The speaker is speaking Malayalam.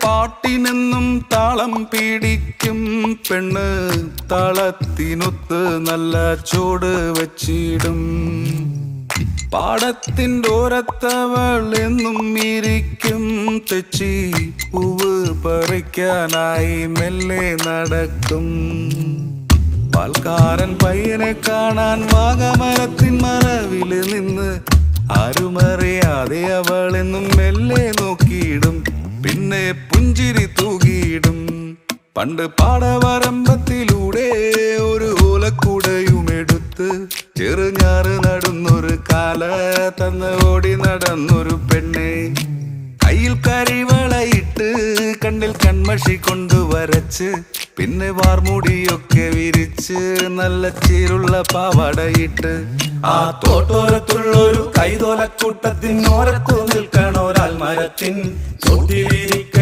പാട്ടിനെന്നും താളം പിടിക്കും പെണ്ണ് താളത്തിനൊത്ത് നല്ല ചൂട് വച്ചിടും. പാടത്തിൻ്റെ ഓരത്തവൾ എന്നും ഇരിക്കും തെച്ചി പൂവ് പറിക്കാനായി മെല്ലെ നടക്കും. പാൽക്കാരൻ പയ്യനെ കാണാൻ വാഗമരത്തിൻ മറവില് നിന്ന് ആരുമറിയാതെ അവളെന്നും മെല്ലെ നോക്കിയിടും, പിന്നെ പുഞ്ചിരി തൂകിയിടും. പണ്ട് പാടവരമ്പത്തിലൂടെ ഒരു ഓലക്കുടയുമെടുത്ത് ചെറുഞാറ് നടന്നൊരു കാല തന്ന് ഓടി നടന്നൊരു പെണ്ണെ. കയ്യിൽ കരിവളയിട്ട് കണ്ണിൽ കൺമഷി കൊണ്ട് വരച്ച് പിന്നെ വാർമുടിയൊക്കെ വിരിച്ച് നല്ല ചീരുള്ള പാവാടയിട്ട് ആ തോട്ടോരത്തുള്ളൊരു കൈതോലക്കൂട്ടത്തിനോരത്തു നിൽക്കണോരാൽ മരത്തിൻ